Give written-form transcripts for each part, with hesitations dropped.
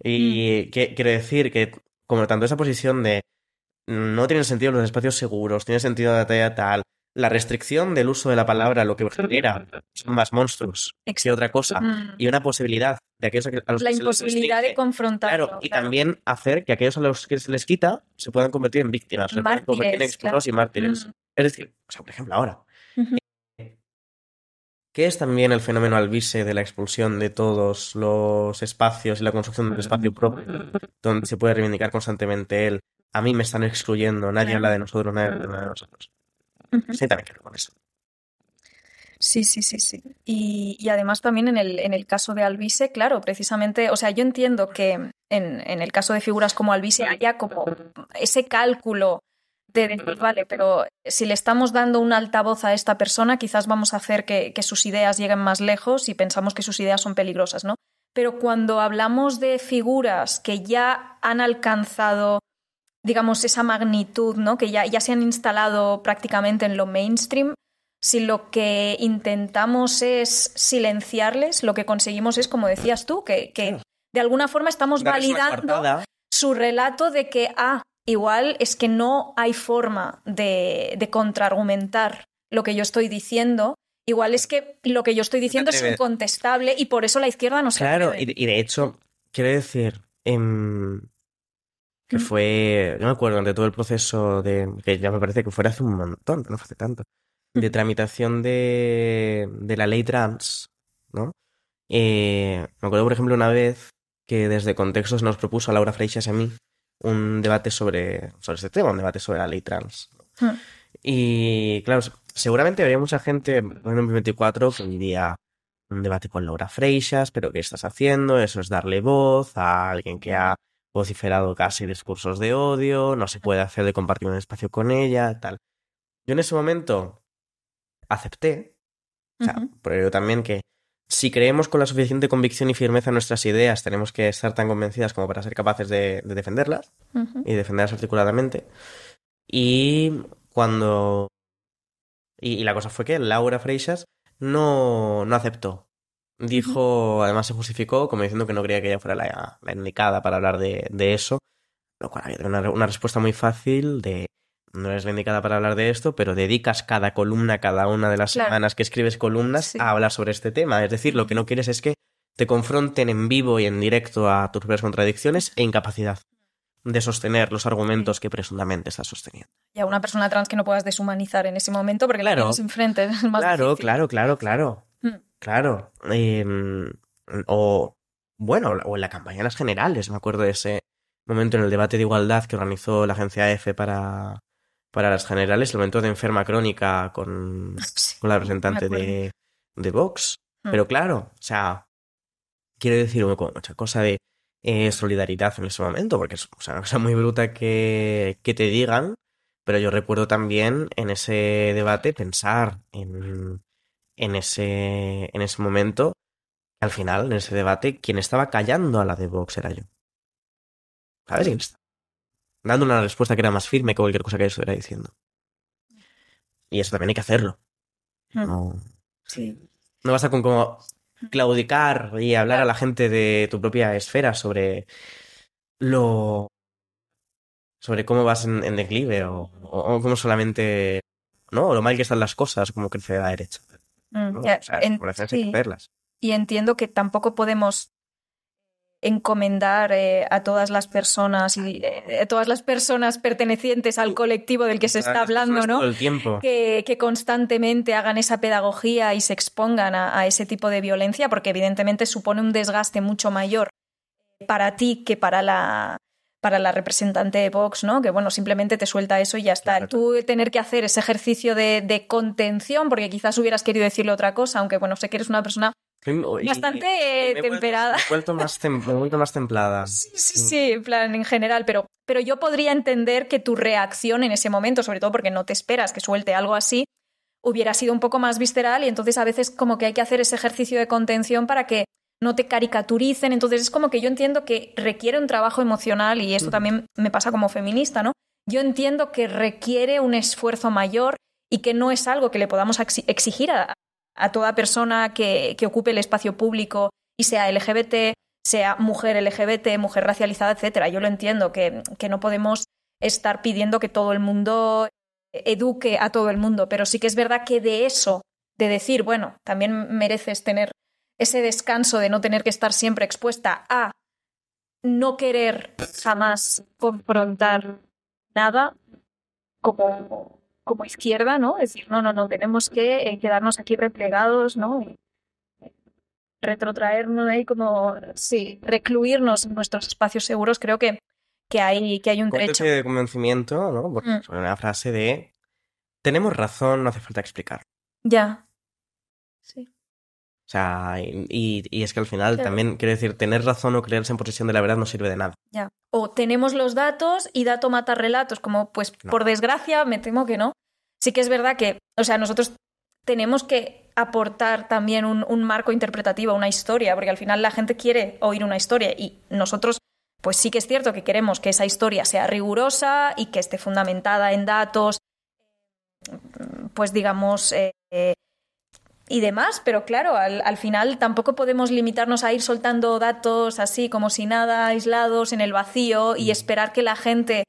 Y quiero decir que, como tanto esa posición de no tienen sentido los espacios seguros, tiene sentido la talla tal, la restricción del uso de la palabra lo que genera son más monstruos que otra cosa, y una posibilidad de aquellos a los La que se les imposibilidad de restringe, confrontarlo. claro, y también hacer que aquellos a los que se les quita se puedan convertir en víctimas, se puedan convertir en Mártires, expulsados y mártires. Es decir, o sea, por ejemplo, ahora, ¿qué es también el fenómeno Alvise de la expulsión de todos los espacios y la construcción del espacio propio, donde se puede reivindicar constantemente el a mí me están excluyendo, nadie habla de nosotros, nadie habla de nosotros? Sí, también quiero con eso. Sí. Y además también en el caso de Alvise, claro, precisamente, o sea, yo entiendo que en el caso de figuras como Alvise haya como ese cálculo de decir, vale, pero si le estamos dando un altavoz a esta persona, quizás vamos a hacer que sus ideas lleguen más lejos y pensamos que sus ideas son peligrosas, ¿no? Pero cuando hablamos de figuras que ya han alcanzado, digamos, esa magnitud, ¿no? Que ya se han instalado prácticamente en lo mainstream, si lo que intentamos es silenciarles, lo que conseguimos es, como decías tú, que de alguna forma estamos validando su relato de que, igual es que no hay forma de contraargumentar lo que yo estoy diciendo. Igual es que lo que yo estoy diciendo es incontestable y por eso la izquierda no se atreve. Claro, y de hecho, quiero decir que fue, no me acuerdo, ante todo el proceso que ya me parece que fue hace un montón, pero no fue hace tanto, de tramitación de la ley trans, ¿no? Me acuerdo, por ejemplo, una vez que desde Contextos nos propuso a Laura Freixas y a mí un debate sobre este tema, un debate sobre la ley trans. Y claro, seguramente habría mucha gente en 2024 que diría un debate con Laura Freixas, pero ¿qué estás haciendo? Eso es darle voz a alguien que ha vociferado casi discursos de odio, no se puede hacer de compartir un espacio con ella, tal. Yo en ese momento acepté, o sea, pero yo también que si creemos con la suficiente convicción y firmeza en nuestras ideas, tenemos que estar tan convencidas como para ser capaces de defenderlas y defenderlas articuladamente. Y cuando... Y la cosa fue que Laura Freixas no aceptó. Dijo, además se justificó como diciendo que no creía que ella fuera la indicada para hablar de eso, lo cual había una respuesta muy fácil de no eres la indicada para hablar de esto, pero dedicas cada columna, cada una de las semanas que escribes columnas a hablar sobre este tema. Es decir, lo que no quieres es que te confronten en vivo y en directo a tus propias contradicciones e incapacidad de sostener los argumentos que presuntamente estás sosteniendo. Y a una persona trans que no puedas deshumanizar en ese momento porque la tienes enfrente es más difícil. Claro. O en la campaña de las generales, me acuerdo de ese momento en el debate de igualdad que organizó la agencia EFE para las generales, el momento de enferma crónica con la representante de Vox. Pero claro, o sea, quiero decir mucha cosa de solidaridad en ese momento, porque es una cosa muy bruta que te digan, pero yo recuerdo también en ese debate pensar en ese momento, al final, en ese debate, quien estaba callando a la de Vox era yo. ¿Sabes quién está? Dando una respuesta que era más firme que cualquier cosa que yo estuviera diciendo. Y eso también hay que hacerlo. No basta con como claudicar y hablar a la gente de tu propia esfera sobre cómo vas en declive o cómo solamente, ¿no? O lo mal que están las cosas, cómo crece la derecha. ¿no? O sea, por eso hay que hacerlas. Y entiendo que tampoco podemos encomendar a todas las personas y todas las personas pertenecientes al colectivo del que se está hablando, ¿no? Todo el tiempo. Que constantemente hagan esa pedagogía y se expongan a ese tipo de violencia, porque evidentemente supone un desgaste mucho mayor para ti que para la representante de Vox, ¿no? Que bueno, simplemente te suelta eso y ya está. Claro. Tú tener que hacer ese ejercicio de contención, porque quizás hubieras querido decirle otra cosa, aunque bueno, sé que eres una persona bastante temperada. Me he vuelto más templada. Sí, en plan, en general, pero yo podría entender que tu reacción en ese momento, sobre todo porque no te esperas que suelte algo así, hubiera sido un poco más visceral, y entonces a veces como que hay que hacer ese ejercicio de contención para que no te caricaturicen. Entonces es como que yo entiendo que requiere un trabajo emocional, y esto también me pasa como feminista, ¿no? Yo entiendo que requiere un esfuerzo mayor y que no es algo que le podamos exigir a toda persona que ocupe el espacio público y sea LGBT, sea mujer LGBT, mujer racializada, etcétera. Yo lo entiendo, que no podemos estar pidiendo que todo el mundo eduque a todo el mundo, pero sí que es verdad que de eso, de decir, bueno, también mereces tener ese descanso de no tener que estar siempre expuesta a no querer jamás confrontar nada como izquierda, ¿no? Es decir, no, tenemos que quedarnos aquí replegados, ¿no? Y retrotraernos ahí como, sí, recluirnos en nuestros espacios seguros, creo que hay un Con derecho. de convencimiento, ¿no? Porque sobre una frase de tenemos razón, no hace falta explicar. Ya. Sí. O sea, y es que al final Claro. también, quiero decir, tener razón o creerse en posesión de la verdad no sirve de nada. Ya. O tenemos los datos y dato mata relatos, como pues No. por desgracia me temo que no. Sí que es verdad que, o sea, nosotros tenemos que aportar también un marco interpretativo, una historia, porque al final la gente quiere oír una historia y nosotros, pues sí que es cierto que queremos que esa historia sea rigurosa y que esté fundamentada en datos, pues digamos, y demás, pero claro, al final tampoco podemos limitarnos a ir soltando datos así como si nada, aislados en el vacío y esperar que la gente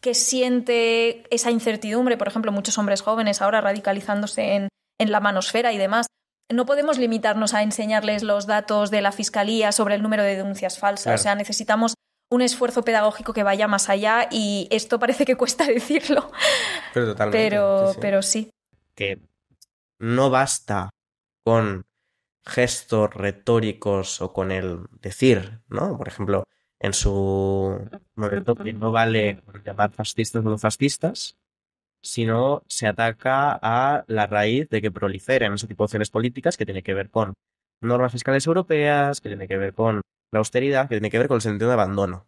que siente esa incertidumbre, por ejemplo, muchos hombres jóvenes ahora radicalizándose en la manosfera y demás, no podemos limitarnos a enseñarles los datos de la Fiscalía sobre el número de denuncias falsas. Claro. O sea, necesitamos un esfuerzo pedagógico que vaya más allá y esto parece que cuesta decirlo. Pero totalmente. Pero sí. Que no basta con gestos retóricos o con el decir, ¿no? Por ejemplo, en su momento que no vale llamar fascistas o no fascistas, sino se ataca a la raíz de que proliferen ese tipo de acciones políticas que tiene que ver con normas fiscales europeas, que tiene que ver con la austeridad, que tiene que ver con el sentido de abandono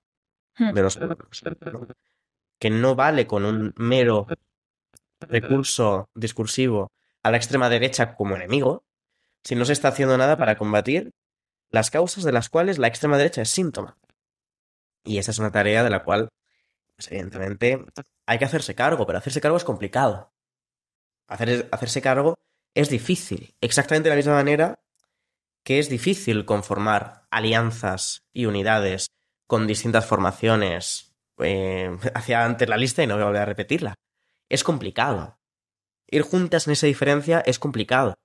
de los pueblos, ¿no? Que no vale con un mero recurso discursivo a la extrema derecha como enemigo, si no se está haciendo nada para combatir las causas de las cuales la extrema derecha es síntoma. Y esa es una tarea de la cual, pues, evidentemente, hay que hacerse cargo, pero hacerse cargo es complicado. Hacerse cargo es difícil, exactamente de la misma manera que es difícil conformar alianzas y unidades con distintas formaciones. Hacia antes la lista y no voy a volver a repetirla. Es complicado. Ir juntas en esa diferencia es complicado.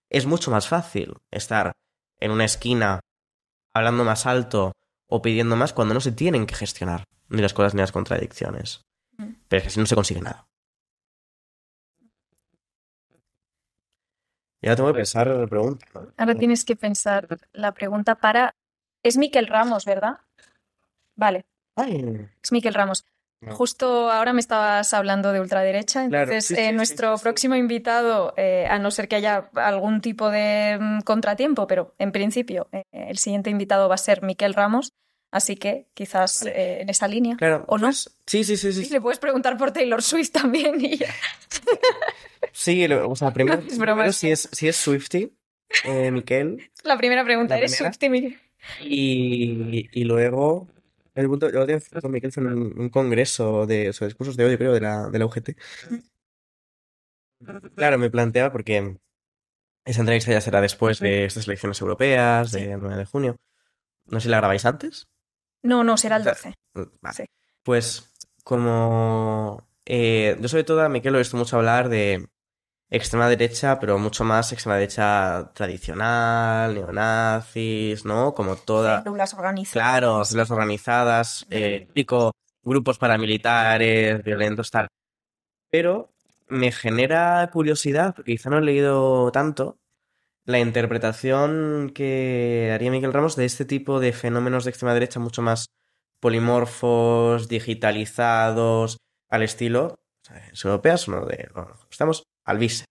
Es mucho más fácil estar en una esquina hablando más alto o pidiendo más cuando no se tienen que gestionar ni las cosas ni las contradicciones. Pero es que así no se consigue nada. Y ahora tengo que pensar la pregunta, ¿no? Ahora tienes que pensar la pregunta para... Es Miquel Ramos, ¿verdad? Vale. Ay. Es Miquel Ramos. No. Justo ahora me estabas hablando de ultraderecha, entonces claro, sí, nuestro próximo invitado, a no ser que haya algún tipo de contratiempo, pero en principio el siguiente invitado va a ser Miquel Ramos, así que quizás vale. En esa línea, claro, ¿o no? Pues, sí. Le puedes preguntar por Taylor Swift también y ya. Sí, o sea, primero si es Swiftie, Miquel. La primera pregunta, ¿eres Swiftie, Miquel? Y luego... El punto, yo con Miquel fue en un congreso sobre discursos de odio, creo, de la UGT. Claro, me planteaba porque esa entrevista ya será después de estas elecciones europeas, del 9 de junio. No sé si la grabáis antes. No, será el 12. Vale. Sí. Pues como... yo sobre todo a Miquel lo he visto mucho hablar de extrema derecha, pero mucho más extrema derecha tradicional, neonazis, ¿no? Como toda... Células organizadas. Claro, células organizadas, tipo grupos paramilitares, violentos, tal. Pero me genera curiosidad, porque quizá no he leído tanto, la interpretación que haría Miquel Ramos de este tipo de fenómenos de extrema derecha mucho más polimorfos, digitalizados, al estilo, ¿sabes? Europeas, ¿no? Estamos al vice.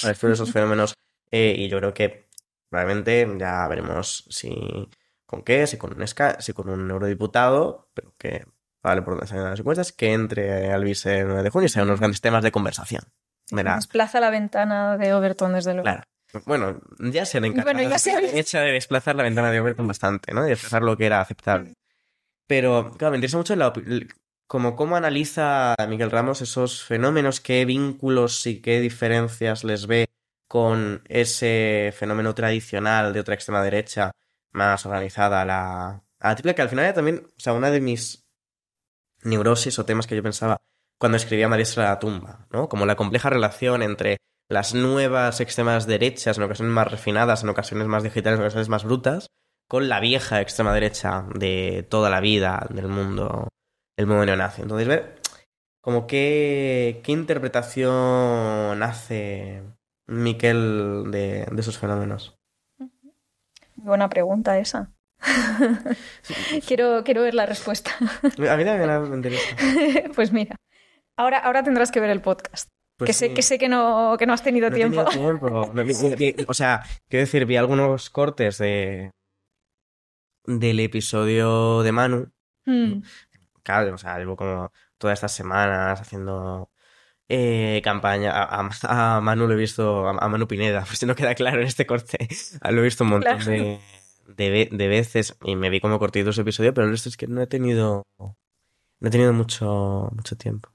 Al estilo de esos fenómenos. Y yo creo que probablemente ya veremos si con un eurodiputado, pero que vale por donde salen las encuestas, que entre al vice el 9 de junio y sean unos grandes temas de conversación. Desplaza la ventana de Overton, desde luego. Claro. Bueno, ya se han encargado hecha de desplazar la ventana de Overton bastante, ¿no? De desplazar lo que era aceptable. Pero, claro, me interesa mucho cómo analiza Miquel Ramos esos fenómenos, qué vínculos y qué diferencias les ve con ese fenómeno tradicional de otra extrema derecha más organizada a la típica, que al final era también, o sea, una de mis neurosis o temas que yo pensaba cuando escribía Maristra la tumba, ¿no? Como la compleja relación entre las nuevas extremas derechas, en ocasiones más refinadas, en ocasiones más digitales, en ocasiones más brutas, con la vieja extrema derecha de toda la vida del mundo neonazi. Entonces, ver como qué interpretación hace Miquel de esos fenómenos. Buena pregunta esa. Quiero ver la respuesta. A mí también me interesa. Pues mira, ahora tendrás que ver el podcast. Pues Que sí. sé que no has tenido No he tiempo. tenido tiempo. O sea, quiero decir, vi algunos cortes del episodio de Manu. Mm, Claro, o sea, llevo como todas estas semanas haciendo campaña. A Manu lo he visto, a Manu Pineda, por si no queda claro en este corte. Lo he visto un montón claro. de veces y me vi como cortito ese episodio, pero el resto es que no he tenido mucho tiempo.